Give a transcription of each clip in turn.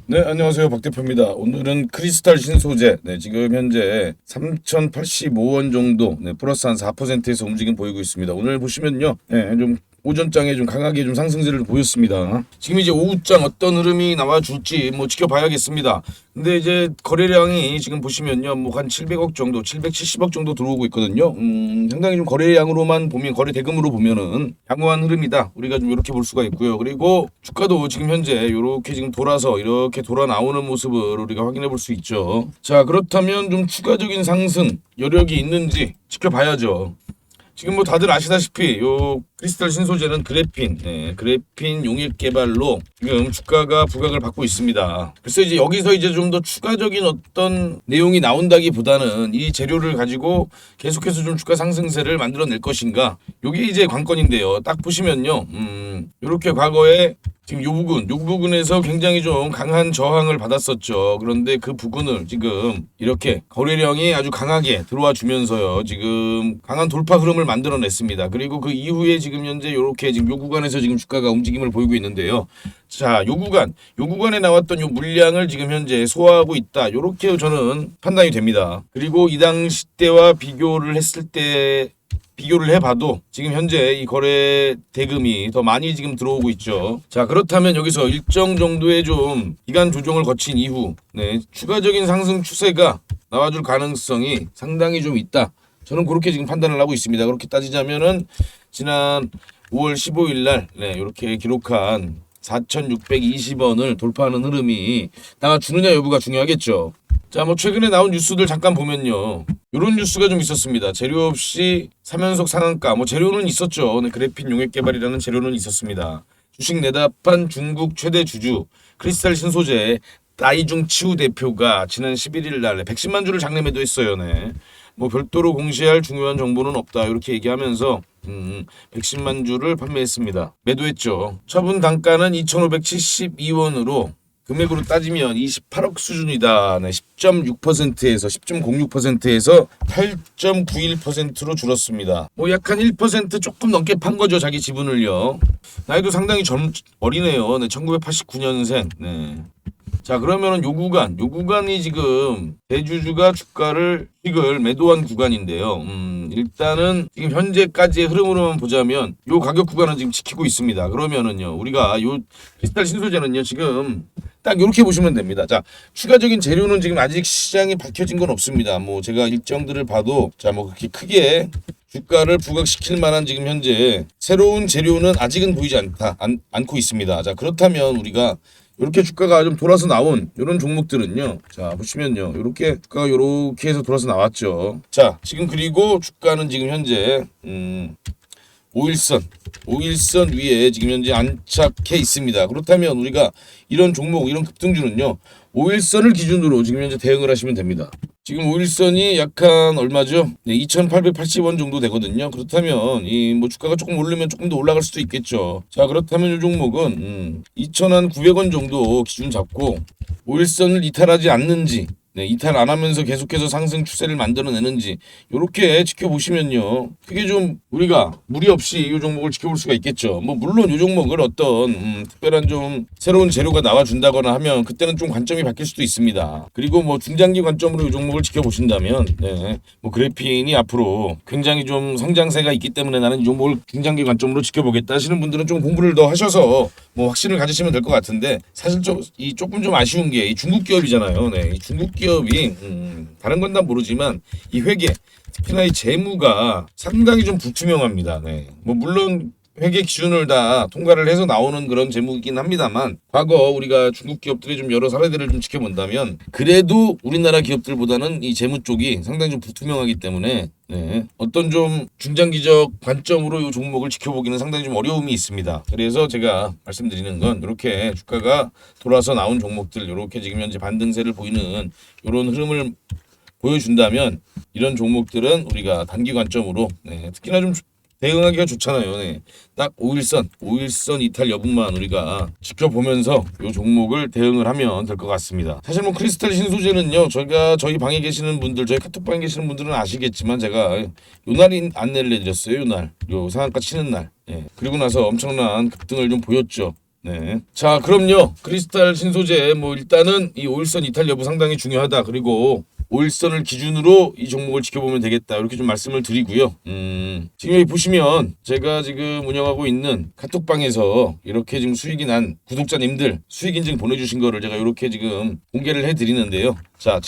네, 안녕하세요. 박 대표입니다. 오늘은 크리스탈 신소재, 지금 현재 3,085원 정도, 플러스 한 4%에서 움직임 보이고 있습니다. 오늘 보시면요, 좀 오전장에 좀 강하게 좀 상승세를 보였습니다. 지금 이제 오후장 어떤 흐름이 나와줄지 뭐 지켜봐야겠습니다. 근데 이제 거래량이 지금 보시면요, 뭐 한 700억 정도, 770억 정도 들어오고 있거든요. 상당히 좀 거래량으로만 보면, 거래 대금으로 보면은 양호한 흐름이다. 우리가 좀 이렇게 볼 수가 있고요. 그리고 주가도 지금 현재 이렇게 지금 돌아서 이렇게 돌아 나오는 모습을 우리가 확인해 볼 수 있죠. 자, 그렇다면 좀 추가적인 상승 여력이 있는지 지켜봐야죠. 지금 뭐 다들 아시다시피 요 크리스탈 신소재는 그래핀 용액 개발로 지금 주가가 부각을 받고 있습니다. 그래서 이제 여기서 이제 좀 더 추가적인 어떤 내용이 나온다기보다는 이 재료를 가지고 계속해서 좀 주가 상승세를 만들어낼 것인가, 요게 이제 관건인데요. 딱 보시면요, 이렇게 과거에 지금 요 부근에서 굉장히 좀 강한 저항을 받았었죠. 그런데 그 부근을 지금 이렇게 거래량이 아주 강하게 들어와 주면서요, 지금 강한 돌파 흐름을 만들어냈습니다. 그리고 그 이후에 지금 현재 이렇게 지금 요 구간에서 지금 주가가 움직임을 보이고 있는데요. 자, 요 구간에 나왔던 요 물량을 지금 현재 소화하고 있다. 요렇게 저는 판단이 됩니다. 그리고 이 당시 때와 비교를 해봐도 지금 현재 이 거래 대금이 더 많이 지금 들어오고 있죠. 자, 그렇다면 여기서 일정 정도의 좀 기간 조정을 거친 이후 추가적인 상승 추세가 나와줄 가능성이 상당히 좀 있다. 저는 그렇게 지금 판단을 하고 있습니다. 그렇게 따지자면은 지난 5월 15일 날 이렇게 기록한 4,620원을 돌파하는 흐름이 나와주느냐 여부가 중요하겠죠. 자, 뭐 최근에 나온 뉴스들 잠깐 보면요, 이런 뉴스가 좀 있었습니다. 재료 없이 3연속 상한가, 뭐 재료는 있었죠. 그래핀 용액 개발이라는 재료는 있었습니다. 주식 내답한 중국 최대 주주 크리스탈 신소재 나이중 치우 대표가 지난 11일 날 110만 주를 장내 매도했어요. 뭐 별도로 공시할 중요한 정보는 없다, 이렇게 얘기하면서 110만 주를 판매했습니다. 매도했죠. 처분 단가는 2,572원으로 금액으로 따지면 28억 수준이다. 10.6%에서 10.06%에서 8.91%로 줄었습니다. 뭐 약 한 1% 조금 넘게 판 거죠, 자기 지분을요. 나이도 상당히 어리네요. 1989년생. 자, 그러면은 요 구간이 지금 대주주가 주가를 이걸 매도한 구간인데요. 일단은 지금 현재까지의 흐름으로만 보자면 요 가격 구간은 지금 지키고 있습니다. 그러면은요, 우리가 요 크리스탈 신소재는요, 지금 딱 이렇게 보시면 됩니다. 자, 추가적인 재료는 지금 아직 시장에 밝혀진 건 없습니다. 뭐 제가 일정들을 봐도 자, 뭐 그렇게 크게 주가를 부각시킬 만한 지금 현재 새로운 재료는 아직은 보이지 않고 있습니다. 자, 그렇다면 우리가 이렇게 주가가 좀 돌아서 나온 이런 종목들은요, 자 보시면요, 이렇게 주가가 이렇게 해서 돌아서 나왔죠. 자, 지금 그리고 주가는 지금 현재 5일선 위에 지금 현재 안착해 있습니다. 그렇다면 우리가 이런 종목, 이런 급등주는요, 5일선을 기준으로 지금 현재 대응을 하시면 됩니다. 지금 5일선이 약간 얼마죠? 2,880원 정도 되거든요. 그렇다면 이 뭐 주가가 조금 오르면 조금 더 올라갈 수도 있겠죠. 자, 그렇다면 이 종목은 2,900원 정도 기준 잡고 5일선을 이탈하지 않는지, 이탈 안 하면서 계속해서 상승 추세를 만들어내는지 이렇게 지켜보시면요, 크게 좀 우리가 무리 없이 이 종목을 지켜볼 수가 있겠죠. 뭐 물론 이 종목을 어떤 특별한 좀 새로운 재료가 나와준다거나 하면 그때는 좀 관점이 바뀔 수도 있습니다. 그리고 뭐 중장기 관점으로 이 종목을 지켜보신다면 뭐 그래핀이 앞으로 굉장히 좀 성장세가 있기 때문에 나는 이 종목을 중장기 관점으로 지켜보겠다 하시는 분들은 좀 공부를 더 하셔서 뭐 확신을 가지시면 될 것 같은데, 사실 조금 좀 아쉬운 게 이 중국 기업이잖아요. 이 중국 기업이 다른 건 다 모르지만 이 회계, 특히나 이 재무가 상당히 좀 불투명합니다. 뭐 물론 회계 기준을 다 통과를 해서 나오는 그런 재무이긴 합니다만, 과거 우리가 중국 기업들의 좀 여러 사례들을 좀 지켜본다면 그래도 우리나라 기업들보다는 이 재무 쪽이 상당히 좀 불투명하기 때문에 어떤 좀 중장기적 관점으로 이 종목을 지켜보기는 상당히 좀 어려움이 있습니다. 그래서 제가 말씀드리는 건 이렇게 주가가 돌아서 나온 종목들, 이렇게 지금 현재 반등세를 보이는 이런 흐름을 보여준다면 이런 종목들은 우리가 단기 관점으로 특히나 좀 대응하기가 좋잖아요. 딱 5일선 이탈 여부만 우리가 지켜보면서 이 종목을 대응을 하면 될 것 같습니다. 사실 뭐 크리스탈 신소재는요, 저희 방에 계시는 분들, 저희 카톡방에 계시는 분들은 아시겠지만 제가 요날 안내를 해드렸어요. 요 상한가 치는 날. 그리고 나서 엄청난 급등을 좀 보였죠. 네. 자, 그럼요. 크리스탈 신소재 뭐 일단은 이 오일선 이탈 여부 상당히 중요하다. 그리고 오일선을 기준으로 이 종목을 지켜보면 되겠다. 이렇게 좀 말씀을 드리고요. 지금 여기 보시면 제가 지금 운영하고 있는 카톡방에서 이렇게 지금 수익이 난 구독자님들 수익 인증 보내주신 거를 제가 이렇게 지금 공개를 해드리는데요. 자,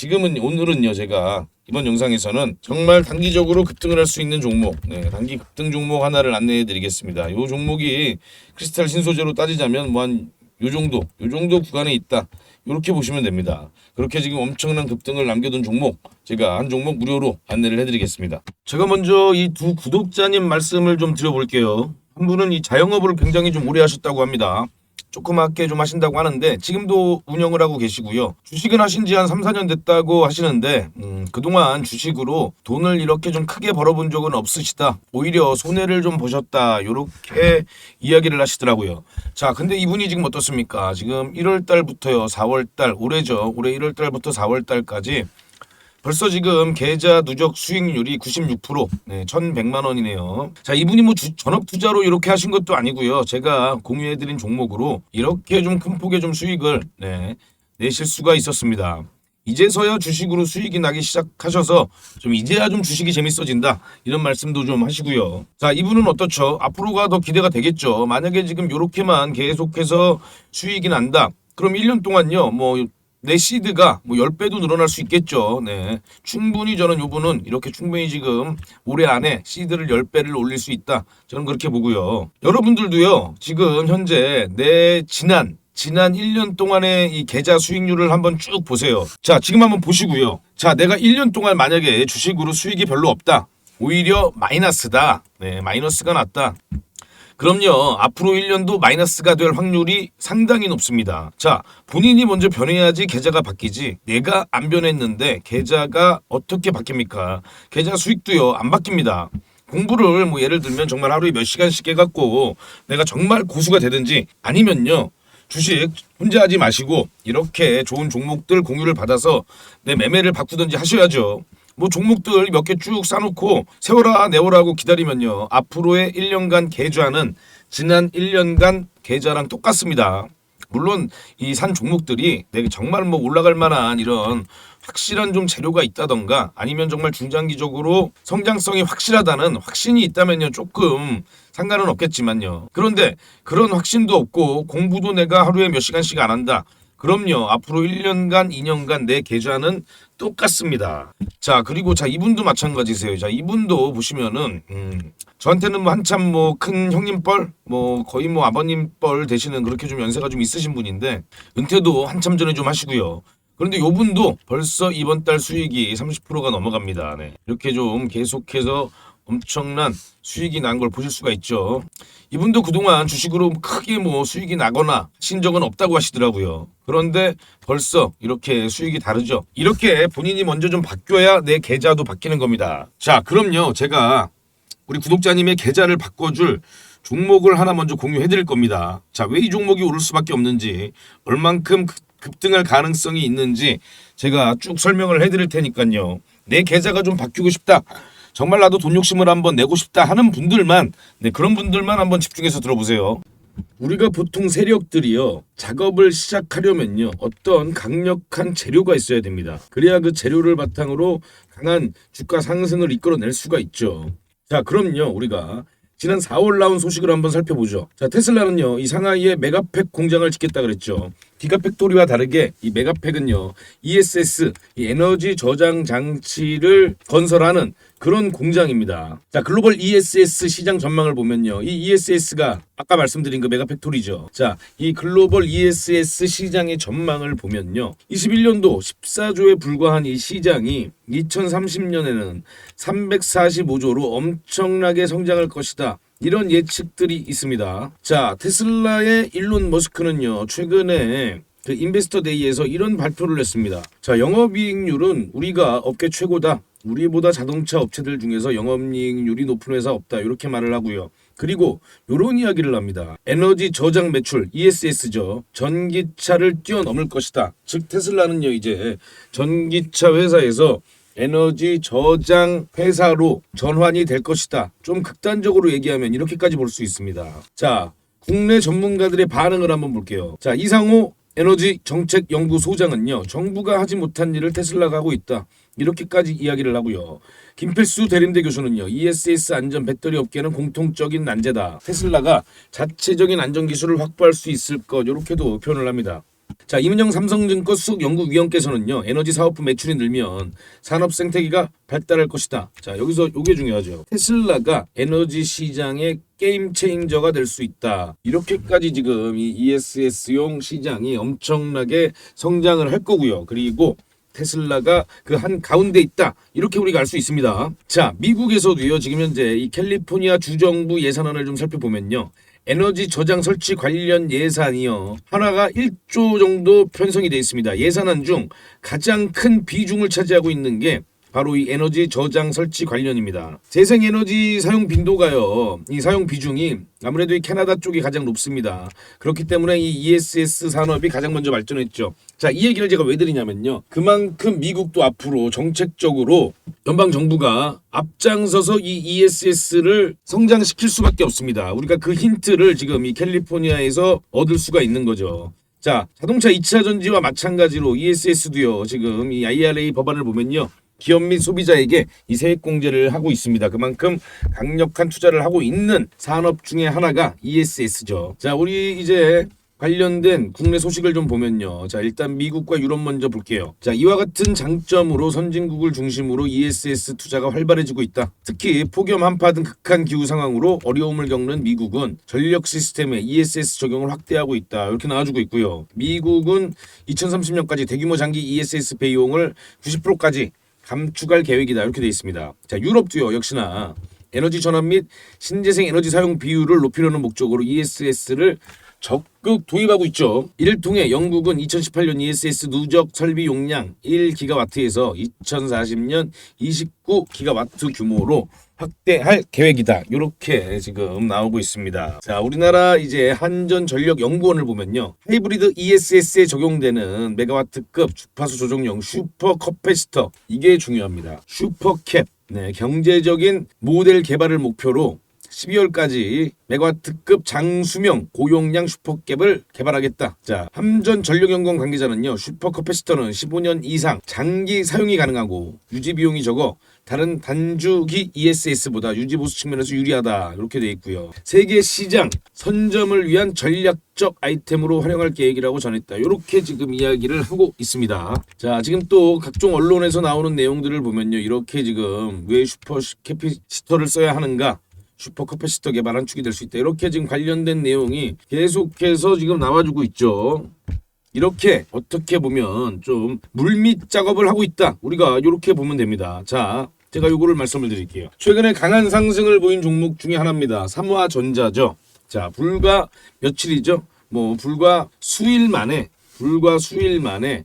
오늘은요 제가 이번 영상에서는 정말 단기적으로 급등을 할 수 있는 종목, 단기 급등 종목 하나를 안내해 드리겠습니다. 이 종목이 크리스탈 신소재로 따지자면 뭐 한 요 정도 구간에 있다. 이렇게 보시면 됩니다. 그렇게 지금 엄청난 급등을 남겨둔 종목, 제가 한 종목 무료로 안내를 해드리겠습니다. 제가 먼저 이 두 구독자님 말씀을 좀 드려볼게요. 한 분은 이 자영업을 굉장히 좀 오래 하셨다고 합니다. 조그맣게 좀 하신다고 하는데 지금도 운영을 하고 계시고요. 주식은 하신 지 한 3, 4년 됐다고 하시는데 그동안 주식으로 돈을 이렇게 좀 크게 벌어본 적은 없으시다. 오히려 손해를 좀 보셨다. 이렇게 이야기를 하시더라고요. 자, 근데 이분이 지금 어떻습니까? 지금 1월 달부터요. 4월 달, 올해죠. 올해 1월 달부터 4월 달까지 벌써 지금 계좌 누적 수익률이 96%, 1,100만 원이네요. 자, 이분이 뭐 전업 투자로 이렇게 하신 것도 아니고요. 제가 공유해드린 종목으로 이렇게 좀 큰 폭의 좀 수익을 내실 수가 있었습니다. 이제서야 주식으로 수익이 나기 시작하셔서 좀 이제야 좀 주식이 재밌어진다 이런 말씀도 좀 하시고요. 자, 이분은 어떻죠? 앞으로가 더 기대가 되겠죠. 만약에 지금 이렇게만 계속해서 수익이 난다. 그럼 1년 동안요. 내 시드가 10배도 늘어날 수 있겠죠. 네. 충분히 저는 요분은 이렇게 충분히 지금 올해 안에 시드를 10배를 올릴 수 있다. 저는 그렇게 보고요. 여러분들도요. 지금 현재 내 지난 1년 동안의 이 계좌 수익률을 한번 쭉 보세요. 자, 지금 한번 보시고요. 자, 내가 1년 동안 만약에 주식으로 수익이 별로 없다. 오히려 마이너스다. 마이너스가 났다. 그럼요. 앞으로 1년도 마이너스가 될 확률이 상당히 높습니다. 자, 본인이 먼저 변해야지 계좌가 바뀌지. 내가 안 변했는데 계좌가 어떻게 바뀝니까? 계좌 수익도요. 안 바뀝니다. 공부를 예를 들면 정말 하루에 몇 시간씩 해갖고 내가 정말 고수가 되든지 아니면요. 주식 혼자 하지 마시고 이렇게 좋은 종목들 공유를 받아서 내 매매를 바꾸든지 하셔야죠. 종목들 몇 개 쭉 싸놓고 세워라 내워라고 기다리면요. 앞으로의 1년간 계좌는 지난 1년간 계좌랑 똑같습니다. 물론 이 산 종목들이 내가 정말 올라갈 만한 이런 확실한 좀 재료가 있다던가 아니면 정말 중장기적으로 성장성이 확실하다는 확신이 있다면요. 조금 상관은 없겠지만요. 그런데 그런 확신도 없고 공부도 내가 하루에 몇 시간씩 안 한다. 그럼요. 앞으로 1년간, 2년간 내 계좌는 똑같습니다. 자, 그리고 이분도 마찬가지세요. 자, 이분도 보시면은 저한테는 한참 큰 형님뻘, 거의 아버님 뻘 되시는 그렇게 좀 연세가 좀 있으신 분인데 은퇴도 한참 전에 좀 하시고요. 그런데 요분도 벌써 이번 달 수익이 30%가 넘어갑니다. 이렇게 좀 계속해서 엄청난 수익이 난 걸 보실 수가 있죠. 이분도 그동안 주식으로 크게 수익이 나거나 하신 적은 없다고 하시더라고요. 그런데 벌써 이렇게 수익이 다르죠. 이렇게 본인이 먼저 좀 바뀌어야 내 계좌도 바뀌는 겁니다. 자, 그럼요. 제가 우리 구독자님의 계좌를 바꿔줄 종목을 하나 먼저 공유해 드릴 겁니다. 자, 왜 이 종목이 오를 수밖에 없는지, 얼만큼 급등할 가능성이 있는지 제가 쭉 설명을 해 드릴 테니까요. 내 계좌가 좀 바뀌고 싶다. 정말 나도 돈 욕심을 한번 내고 싶다 하는 분들만, 그런 분들만 한번 집중해서 들어보세요. 우리가 보통 세력들이요. 작업을 시작하려면요. 어떤 강력한 재료가 있어야 됩니다. 그래야 그 재료를 바탕으로 강한 주가 상승을 이끌어낼 수가 있죠. 자, 그럼요. 우리가 지난 4월 나온 소식을 한번 살펴보죠. 자, 테슬라는요. 이 상하이에 메가팩 공장을 짓겠다 그랬죠. 기가팩토리와 다르게 이 메가팩은요. ESS, 이 에너지 저장 장치를 건설하는 그런 공장입니다. 자, 글로벌 ESS 시장 전망을 보면요. 이 ESS가 아까 말씀드린 그 메가팩토리죠. 자, 이 글로벌 ESS 시장의 전망을 보면요. 21년도 14조에 불과한 이 시장이 2030년에는 345조로 엄청나게 성장할 것이다. 이런 예측들이 있습니다. 자, 테슬라의 일론 머스크는요. 최근에 그 인베스터 데이에서 이런 발표를 했습니다. 자, 영업이익률은 우리가 업계 최고다. 우리보다 자동차 업체들 중에서 영업이익률이 높은 회사 없다. 이렇게 말을 하고요. 그리고 이런 이야기를 합니다. 에너지 저장 매출 ESS죠. 전기차를 뛰어넘을 것이다. 즉 테슬라는요. 이제 전기차 회사에서 에너지 저장 회사로 전환이 될 것이다. 좀 극단적으로 얘기하면 이렇게까지 볼 수 있습니다. 자, 국내 전문가들의 반응을 한번 볼게요. 자, 이상호 에너지 정책 연구소장은요, 정부가 하지 못한 일을 테슬라가 하고 있다, 이렇게까지 이야기를 하고요. 김필수 대림대 교수는요, ESS 안전 배터리 업계는 공통적인 난제다, 테슬라가 자체적인 안전 기술을 확보할 수 있을 것, 이렇게도 표현을 합니다. 자, 이문영 삼성증권 수석연구위원께서는요, 에너지 사업부 매출이 늘면 산업 생태계가 발달할 것이다. 자, 여기서 이게 중요하죠. 테슬라가 에너지 시장의 게임 체인저가 될 수 있다, 이렇게까지 지금 이 ESS용 시장이 엄청나게 성장을 할 거고요. 그리고 테슬라가 그 한 가운데 있다, 이렇게 우리가 알 수 있습니다. 자, 미국에서도요, 지금 현재 이 캘리포니아 주정부 예산안을 좀 살펴보면요, 에너지 저장 설치 관련 예산이요, 하나가 1조 정도 편성이 되어 있습니다. 예산안 중 가장 큰 비중을 차지하고 있는 게 바로 이 에너지 저장 설치 관련입니다. 재생에너지 사용 빈도가요, 이 사용 비중이 아무래도 이 캐나다 쪽이 가장 높습니다. 그렇기 때문에 이 ESS 산업이 가장 먼저 발전했죠. 자, 이 얘기를 제가 왜 드리냐면요, 그만큼 미국도 앞으로 정책적으로 연방정부가 앞장서서 이 ESS를 성장시킬 수밖에 없습니다. 우리가 그 힌트를 지금 이 캘리포니아에서 얻을 수가 있는 거죠. 자, 자동차 2차 전지와 마찬가지로 ESS도요, 지금 이 IRA 법안을 보면요, 기업 및 소비자에게 이 세액 공제를 하고 있습니다. 그만큼 강력한 투자를 하고 있는 산업 중에 하나가 ESS죠. 자, 우리 이제 관련된 국내 소식을 좀 보면요. 자, 일단 미국과 유럽 먼저 볼게요. 자, 이와 같은 장점으로 선진국을 중심으로 ESS 투자가 활발해지고 있다. 특히 폭염, 한파 등 극한 기후 상황으로 어려움을 겪는 미국은 전력 시스템에 ESS 적용을 확대하고 있다, 이렇게 나와주고 있고요. 미국은 2030년까지 대규모 장기 ESS 배용을 90%까지 감축할 계획이다, 이렇게 되어 있습니다. 자, 유럽도요, 역시나 에너지 전환 및 신재생 에너지 사용 비율을 높이려는 목적으로 ESS를 적극 도입하고 있죠. 이를 통해 영국은 2018년 ESS 누적 설비 용량 1기가와트에서 2040년 29기가와트 규모로 확대할 계획이다, 이렇게 지금 나오고 있습니다. 자, 우리나라 이제 한전전력연구원을 보면요, 하이브리드 ESS에 적용되는 메가와트급 주파수 조정용 슈퍼 커패시터, 이게 중요합니다. 슈퍼캡, 네, 경제적인 모델 개발을 목표로 12월까지 메가와트급 장수명 고용량 슈퍼캡을 개발하겠다. 자, 함전전력연구원 관계자는요, 슈퍼커패시터는 15년 이상 장기 사용이 가능하고 유지 비용이 적어 다른 단주기 ESS보다 유지보수 측면에서 유리하다, 이렇게 돼 있고요. 세계 시장 선점을 위한 전략적 아이템으로 활용할 계획이라고 전했다, 이렇게 지금 이야기를 하고 있습니다. 자, 지금 또 각종 언론에서 나오는 내용들을 보면요, 이렇게 지금 왜 슈퍼캐피시터를 써야 하는가, 슈퍼커패시터 개발 한 축이 될 수 있다, 이렇게 지금 관련된 내용이 계속해서 지금 나와주고 있죠. 이렇게 어떻게 보면 좀 물밑 작업을 하고 있다, 우리가 이렇게 보면 됩니다. 자, 제가 요거를 말씀을 드릴게요. 최근에 강한 상승을 보인 종목 중에 하나입니다. 삼화전자죠. 자, 불과 며칠이죠, 불과 수일 만에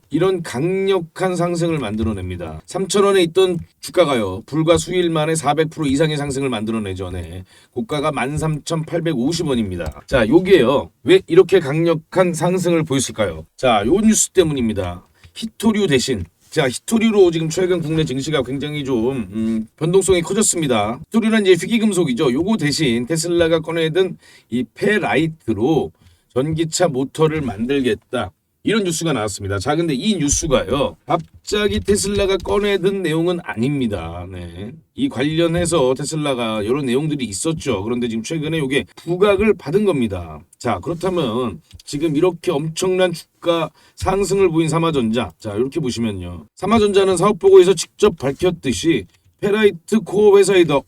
이런 강력한 상승을 만들어냅니다. 3,000원에 있던 주가가요, 불과 수일 만에 400% 이상의 상승을 만들어내죠. 네. 고가가 13,850원입니다. 자, 요게요, 왜 이렇게 강력한 상승을 보였을까요? 자, 요 뉴스 때문입니다. 히토류 대신, 자, 히토류로 지금 최근 국내 증시가 굉장히 좀 변동성이 커졌습니다. 히토류는 이제 희귀금속이죠. 요거 대신 테슬라가 꺼내든 이 페라이트로 전기차 모터를 만들겠다, 이런 뉴스가 나왔습니다. 자, 근데 이 뉴스가요, 갑자기 테슬라가 꺼내든 내용은 아닙니다. 네. 이 관련해서 테슬라가 이런 내용들이 있었죠. 그런데 지금 최근에 이게 부각을 받은 겁니다. 자, 그렇다면 지금 이렇게 엄청난 주가 상승을 보인 삼화전자, 자, 이렇게 보시면요, 삼화전자는 사업보고에서 직접 밝혔듯이 페라이트 코어 회사이다.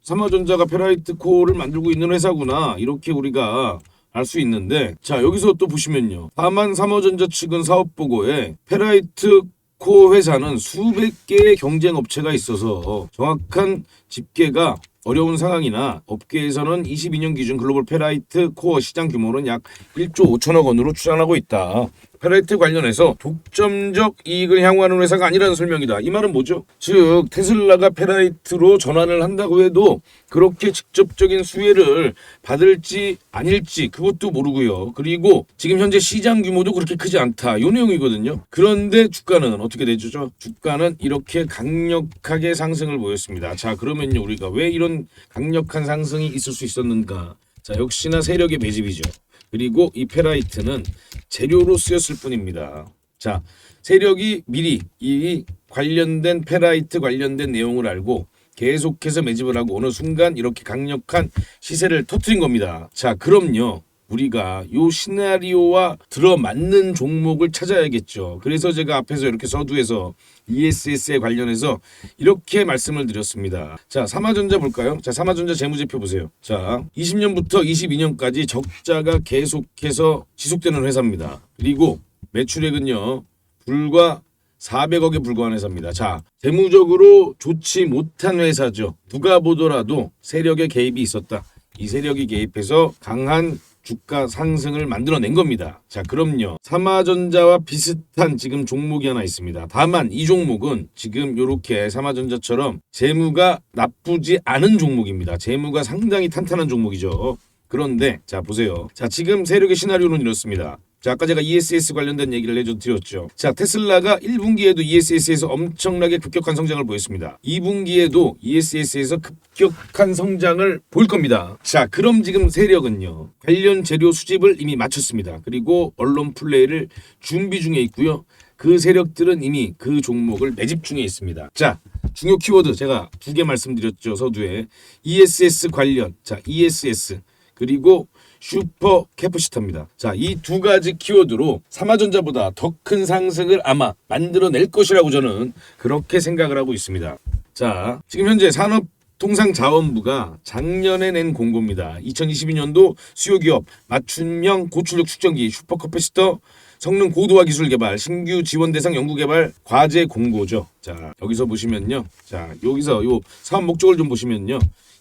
삼화전자가 페라이트 코어를 만들고 있는 회사구나, 이렇게 우리가 알 수 있는데, 자, 여기서 또 보시면요, 다만 삼화전자 측은 사업보고에 페라이트 코어 회사는 수백 개의 경쟁 업체가 있어서 정확한 집계가 어려운 상황이나 업계에서는 22년 기준 글로벌 페라이트 코어 시장 규모는 약 1조 5천억 원으로 추산하고 있다. 페라이트 관련해서 독점적 이익을 향후하는 회사가 아니라는 설명이다. 이 말은 뭐죠? 즉 테슬라가 페라이트로 전환을 한다고 해도 그렇게 직접적인 수혜를 받을지 아닐지 그것도 모르고요. 그리고 지금 현재 시장 규모도 그렇게 크지 않다, 이 내용이거든요. 그런데 주가는 어떻게 되죠? 주가는 이렇게 강력하게 상승을 보였습니다. 자, 그러면요, 우리가 왜 이런 강력한 상승이 있을 수 있었는가? 자, 역시나 세력의 매집이죠. 그리고 이 페라이트는 재료로 쓰였을 뿐입니다. 자, 세력이 미리 이 관련된 페라이트 관련된 내용을 알고 계속해서 매집을 하고 어느 순간 이렇게 강력한 시세를 터뜨린 겁니다. 자, 그럼요. 우리가 요 시나리오와 들어맞는 종목을 찾아야겠죠. 그래서 제가 앞에서 이렇게 서두에서 ESS에 관련해서 이렇게 말씀을 드렸습니다. 자, 삼화전자 볼까요? 자, 삼화전자 재무제표 보세요. 자, 20년부터 22년까지 적자가 계속해서 지속되는 회사입니다. 그리고 매출액은요, 불과 400억에 불과한 회사입니다. 자, 재무적으로 좋지 못한 회사죠. 누가 보더라도 세력의 개입이 있었다. 이 세력이 개입해서 강한 주가 상승을 만들어낸 겁니다. 자, 그럼요. 삼화전자와 비슷한 지금 종목이 하나 있습니다. 다만 이 종목은 지금 이렇게 삼화전자처럼 재무가 나쁘지 않은 종목입니다. 재무가 상당히 탄탄한 종목이죠. 그런데 자, 보세요. 자, 지금 세력의 시나리오는 이렇습니다. 자, 아까 제가 ESS 관련된 얘기를 해드렸죠. 자, 테슬라가 1분기에도 ESS에서 엄청나게 급격한 성장을 보였습니다. 2분기에도 ESS에서 급격한 성장을 보일 겁니다. 자, 그럼 지금 세력은요, 관련 재료 수집을 이미 마쳤습니다. 그리고 언론 플레이를 준비 중에 있고요. 그 세력들은 이미 그 종목을 매집 중에 있습니다. 자, 중요 키워드 제가 2개 말씀드렸죠. 서두에 ESS 관련, 자, ESS 그리고 슈퍼 캐퍼시터입니다. 자, 이 두 가지 키워드로 삼화전자보다 더 큰 상승을 아마 만들어낼 것이라고 저는 그렇게 생각을 하고 있습니다. 자, 지금 현재 산업통상자원부가 작년에 낸 공고입니다. 2022년도 수요기업 맞춤형 고출력 축전기 슈퍼 캐퍼시터 성능 고도화 기술 개발 신규 지원 대상 연구개발 과제 공고죠. 자, 여기서 보시면요. 자, 여기서 요 사업 목적을 좀 보시면요.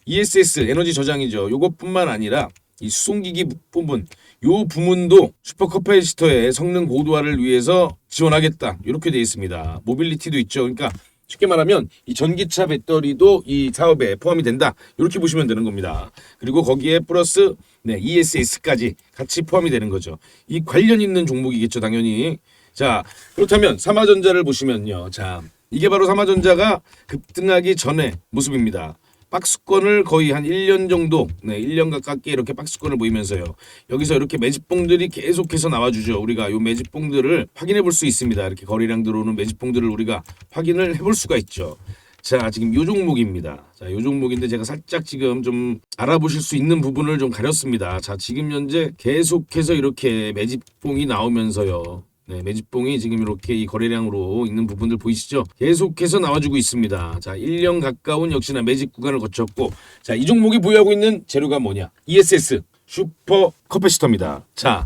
ESS 에너지 저장이죠. 요것뿐만 아니라 이 수송기기 부분, 요 부문도 슈퍼캐퍼시터의 성능 고도화를 위해서 지원하겠다. 이렇게 되어 있습니다. 모빌리티도 있죠. 그러니까 쉽게 말하면 이 전기차 배터리도 이 사업에 포함이 된다. 이렇게 보시면 되는 겁니다. 그리고 거기에 플러스 ESS까지 같이 포함이 되는 거죠. 이 관련 있는 종목이겠죠, 당연히. 자, 그렇다면 삼화전자를 보시면요. 자, 이게 바로 삼화전자가 급등하기 전의 모습입니다. 박스권을 거의 한 1년 정도, 1년 가깝게 이렇게 박스권을 보이면서요. 여기서 이렇게 매집봉들이 계속해서 나와주죠. 우리가 이 매집봉들을 확인해 볼 수 있습니다. 이렇게 거래량 들어오는 매집봉들을 우리가 확인을 해볼 수가 있죠. 자, 지금 요 종목입니다. 자, 요 종목인데 제가 살짝 지금 좀 알아보실 수 있는 부분을 좀 가렸습니다. 자, 지금 현재 계속해서 이렇게 매집봉이 나오면서요. 네, 매집봉이 지금 이렇게 이 거래량으로 있는 부분들 보이시죠? 계속해서 나와주고 있습니다. 자, 1년 가까운 역시나 매집 구간을 거쳤고, 자, 이 종목이 보유하고 있는 재료가 뭐냐? ESS 슈퍼 캐퍼시터입니다. 자,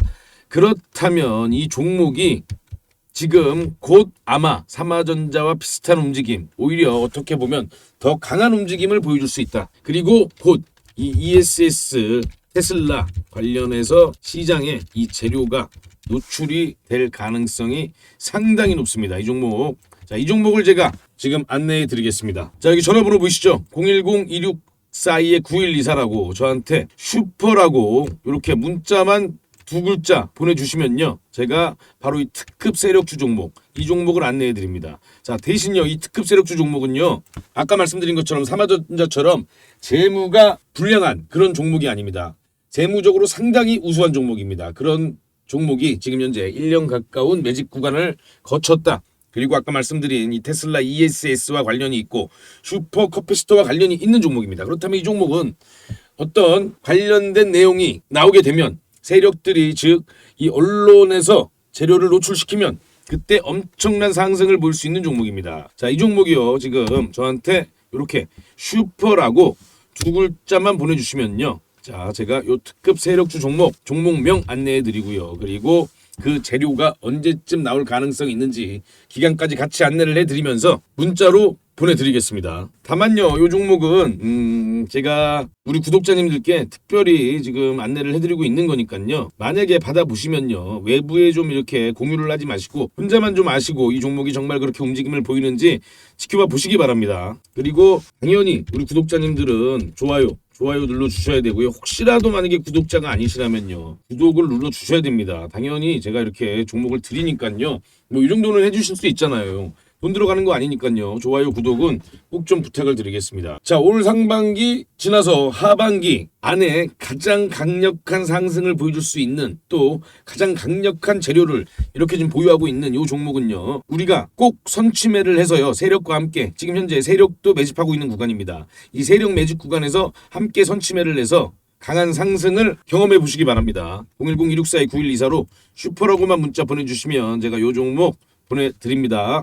그렇다면 이 종목이 지금 곧 아마 삼화전자와 비슷한 움직임, 오히려 어떻게 보면 더 강한 움직임을 보여줄 수 있다. 그리고 곧 이 ESS 테슬라 관련해서 시장에 이 재료가 노출이 될 가능성이 상당히 높습니다. 이 종목. 자, 이 종목을 제가 지금 안내해 드리겠습니다. 자, 여기 전화번호 보이시죠? 010-2642-9124라고 저한테 슈퍼라고 이렇게 문자만 2글자 보내주시면요. 제가 바로 이 특급 세력주 종목, 이 종목을 안내해 드립니다. 자, 대신요, 이 특급 세력주 종목은요, 아까 말씀드린 것처럼 삼화전자처럼 재무가 불량한 그런 종목이 아닙니다. 재무적으로 상당히 우수한 종목입니다. 그런 종목이 지금 현재 1년 가까운 매집 구간을 거쳤다. 그리고 아까 말씀드린 이 테슬라 ESS와 관련이 있고 슈퍼 캐퍼시터와 관련이 있는 종목입니다. 그렇다면 이 종목은 어떤 관련된 내용이 나오게 되면 세력들이 즉 이 언론에서 재료를 노출시키면 그때 엄청난 상승을 볼 수 있는 종목입니다. 자, 이 종목이요. 지금 저한테 이렇게 슈퍼라고 2글자만 보내주시면요. 자, 제가 요 특급 세력주 종목명 안내해 드리고요. 그리고 그 재료가 언제쯤 나올 가능성이 있는지 기간까지 같이 안내를 해 드리면서 문자로 보내드리겠습니다. 다만요, 요 종목은 제가 우리 구독자님들께 특별히 지금 안내를 해드리고 있는 거니까요. 만약에 받아보시면요, 외부에 좀 이렇게 공유를 하지 마시고 혼자만 좀 아시고 이 종목이 정말 그렇게 움직임을 보이는지 지켜봐 보시기 바랍니다. 그리고 당연히 우리 구독자님들은 좋아요 눌러주셔야 되고요. 혹시라도 만약에 구독자가 아니시라면요, 구독을 눌러주셔야 됩니다. 당연히 제가 이렇게 종목을 드리니까요, 뭐 이 정도는 해주실 수 있잖아요. 돈 들어가는 거 아니니까요. 좋아요, 구독은 꼭 좀 부탁을 드리겠습니다. 자, 올 상반기 지나서 하반기 안에 가장 강력한 상승을 보여줄 수 있는 또 가장 강력한 재료를 이렇게 지금 보유하고 있는 이 종목은요. 우리가 꼭 선취매를 해서요. 세력과 함께 지금 현재 세력도 매집하고 있는 구간입니다. 이 세력 매집 구간에서 함께 선취매를 해서 강한 상승을 경험해 보시기 바랍니다. 010-264-9124로 슈퍼라고만 문자 보내주시면 제가 요 종목 보내드립니다.